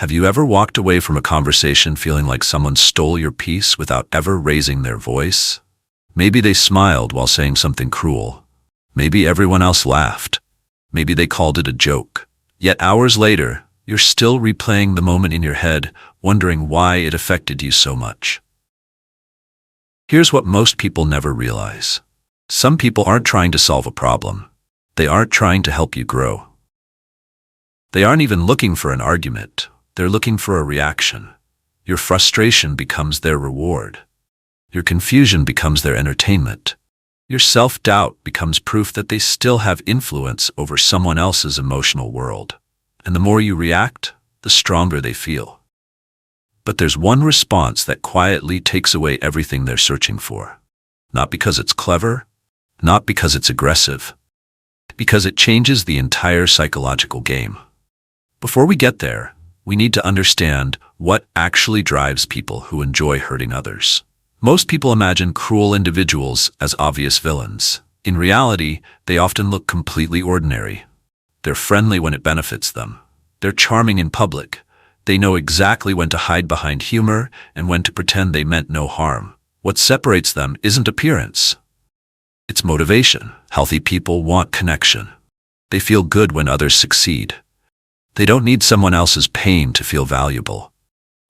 Have you ever walked away from a conversation feeling like someone stole your peace without ever raising their voice? Maybe they smiled while saying something cruel. Maybe everyone else laughed. Maybe they called it a joke. Yet hours later, you're still replaying the moment in your head, wondering why it affected you so much. Here's what most people never realize. Some people aren't trying to solve a problem. They aren't trying to help you grow. They aren't even looking for an argument. They're looking for a reaction. Your frustration becomes their reward. Your confusion becomes their entertainment. Your self-doubt becomes proof that they still have influence over someone else's emotional world. And the more you react, the stronger they feel. But there's one response that quietly takes away everything they're searching for. Not because it's clever, not because it's aggressive, because it changes the entire psychological game. Before we get there, we need to understand what actually drives people who enjoy hurting others. Most people imagine cruel individuals as obvious villains. In reality, they often look completely ordinary. They're friendly when it benefits them. They're charming in public. They know exactly when to hide behind humor and when to pretend they meant no harm. What separates them isn't appearance. It's motivation. Healthy people want connection. They feel good when others succeed. They don't need someone else's pain to feel valuable.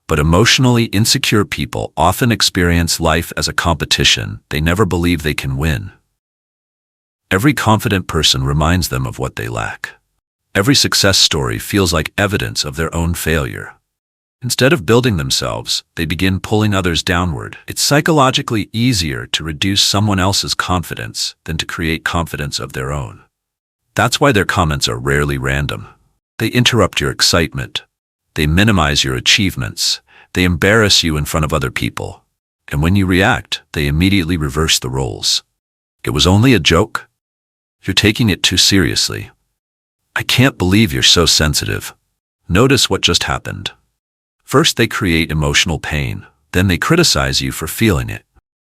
But emotionally insecure people often experience life as a competition they never believe they can win. Every confident person reminds them of what they lack. Every success story feels like evidence of their own failure. Instead of building themselves, they begin pulling others downward. It's psychologically easier to reduce someone else's confidence than to create confidence of their own. That's why their comments are rarely random. They interrupt your excitement. They minimize your achievements. They embarrass you in front of other people. And when you react, they immediately reverse the roles. It was only a joke. You're taking it too seriously. I can't believe you're so sensitive. Notice what just happened. First, they create emotional pain. Then they criticize you for feeling it.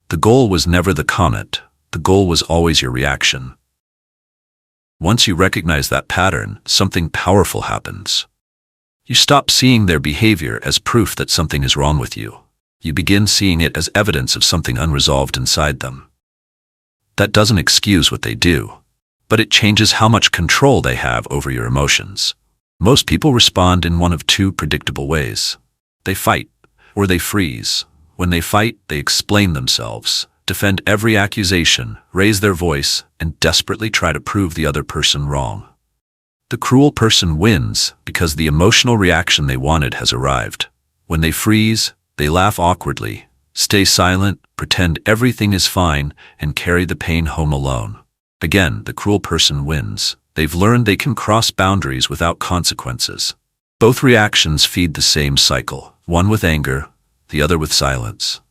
The goal was never the comment. The goal was always your reaction. Once you recognize that pattern, something powerful happens. You stop seeing their behavior as proof that something is wrong with you. You begin seeing it as evidence of something unresolved inside them. That doesn't excuse what they do, but it changes how much control they have over your emotions. Most people respond in one of two predictable ways. They fight, or they freeze. When they fight, they explain themselves, defend every accusation, raise their voice, and desperately try to prove the other person wrong. The cruel person wins because the emotional reaction they wanted has arrived. When they freeze, they laugh awkwardly, stay silent, pretend everything is fine, and carry the pain home alone. Again, the cruel person wins. They've learned they can cross boundaries without consequences. Both reactions feed the same cycle, one with anger, the other with silence.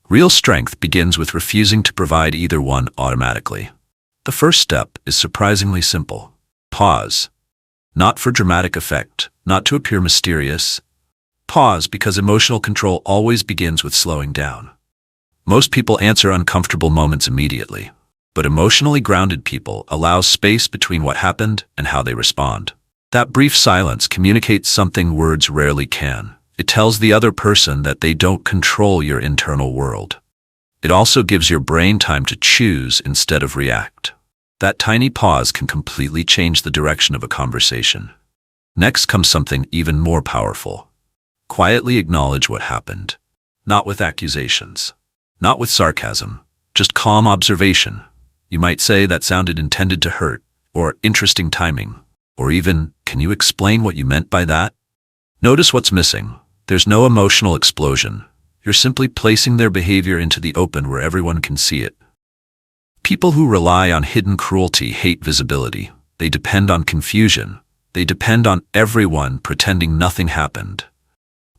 Real strength begins with refusing to provide either one automatically. The first step is surprisingly simple. Pause. Not for dramatic effect, not to appear mysterious. Pause because emotional control always begins with slowing down. Most people answer uncomfortable moments immediately, but emotionally grounded people allow space between what happened and how they respond. That brief silence communicates something words rarely can. It tells the other person that they don't control your internal world. It also gives your brain time to choose instead of react. That tiny pause can completely change the direction of a conversation. Next comes something even more powerful. Quietly acknowledge what happened. Not with accusations. Not with sarcasm. Just calm observation. You might say that sounded intended to hurt, or interesting timing, or even, can you explain what you meant by that? Notice what's missing. There's no emotional explosion. You're simply placing their behavior into the open where everyone can see it. People who rely on hidden cruelty hate visibility. They depend on confusion. They depend on everyone pretending nothing happened.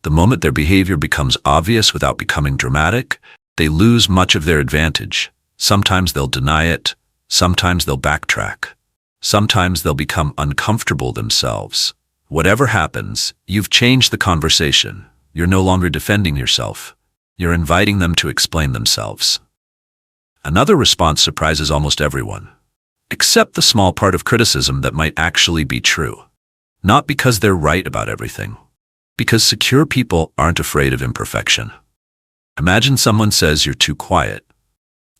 The moment their behavior becomes obvious without becoming dramatic, they lose much of their advantage. Sometimes they'll deny it. Sometimes they'll backtrack. Sometimes they'll become uncomfortable themselves. Whatever happens, you've changed the conversation. You're no longer defending yourself. You're inviting them to explain themselves. Another response surprises almost everyone. Accept the small part of criticism that might actually be true. Not because they're right about everything, Because secure people aren't afraid of imperfection. Imagine someone says you're too quiet.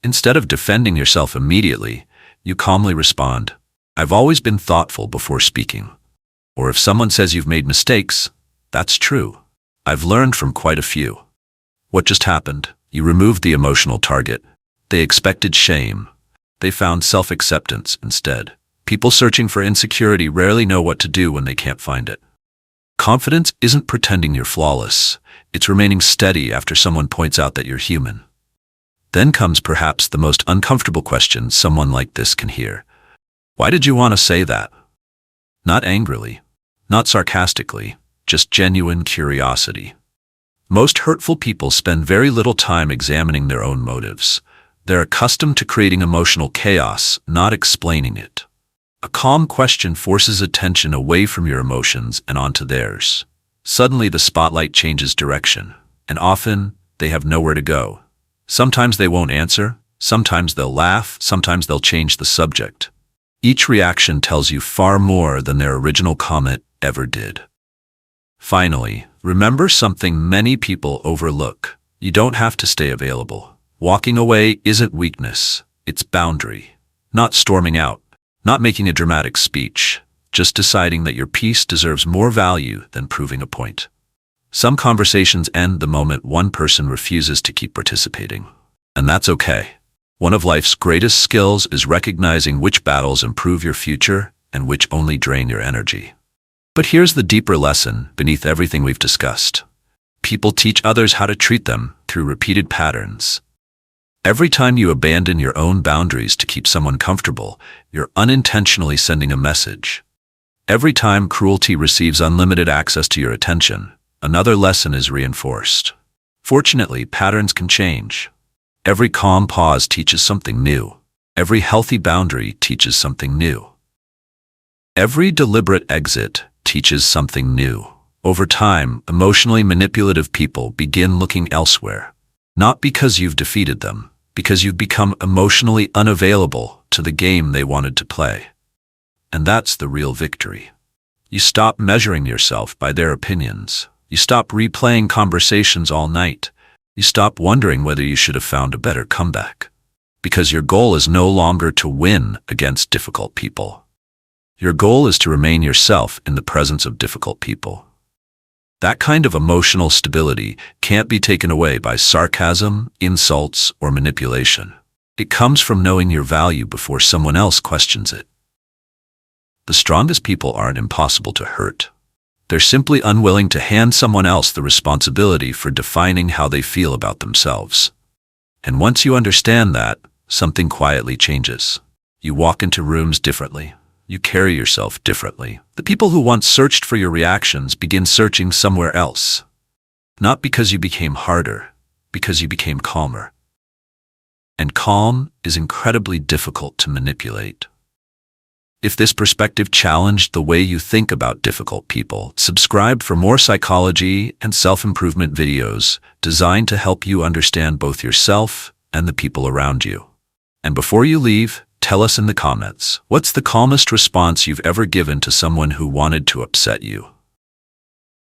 Instead of defending yourself immediately, you calmly respond, "I've always been thoughtful before speaking." Or if someone says you've made mistakes, "That's true. I've learned from quite a few." What just happened? You removed the emotional target. They expected shame. They found self-acceptance instead. People searching for insecurity rarely know what to do when they can't find it. Confidence isn't pretending you're flawless. It's remaining steady after someone points out that you're human. Then comes perhaps the most uncomfortable question someone like this can hear. Why did you want to say that? Not angrily, not sarcastically, just genuine curiosity. Most hurtful people spend very little time examining their own motives. They're accustomed to creating emotional chaos, not explaining it. A calm question forces attention away from your emotions and onto theirs. Suddenly the spotlight changes direction, and often they have nowhere to go. Sometimes they won't answer, sometimes they'll laugh, sometimes they'll change the subject. Each reaction tells you far more than their original comment ever did. Finally, remember something many people overlook. You don't have to stay available. Walking away isn't weakness, it's boundary. Not storming out, not making a dramatic speech, just deciding that your peace deserves more value than proving a point. Some conversations end the moment one person refuses to keep participating. And that's okay. One of life's greatest skills is recognizing which battles improve your future and which only drain your energy. But here's the deeper lesson beneath everything we've discussed. People teach others how to treat them through repeated patterns. Every time you abandon your own boundaries to keep someone comfortable, you're unintentionally sending a message. Every time cruelty receives unlimited access to your attention, another lesson is reinforced. Fortunately, patterns can change. Every calm pause teaches something new. Every healthy boundary teaches something new. Every deliberate exit teaches something new. Over time, emotionally manipulative people begin looking elsewhere. Not because you've defeated them, because you've become emotionally unavailable to the game they wanted to play. And that's the real victory. You stop measuring yourself by their opinions. You stop replaying conversations all night. You stop wondering whether you should have found a better comeback. Because your goal is no longer to win against difficult people. Your goal is to remain yourself in the presence of difficult people. That kind of emotional stability can't be taken away by sarcasm, insults, or manipulation. It comes from knowing your value before someone else questions it. The strongest people aren't impossible to hurt. They're simply unwilling to hand someone else the responsibility for defining how they feel about themselves. And once you understand that, something quietly changes. You walk into rooms differently. You carry yourself differently. The people who once searched for your reactions begin searching somewhere else. Not because you became harder, because you became calmer. And calm is incredibly difficult to manipulate. If this perspective challenged the way you think about difficult people, subscribe for more psychology and self-improvement videos designed to help you understand both yourself and the people around you. And before you leave, tell us in the comments, what's the calmest response you've ever given to someone who wanted to upset you?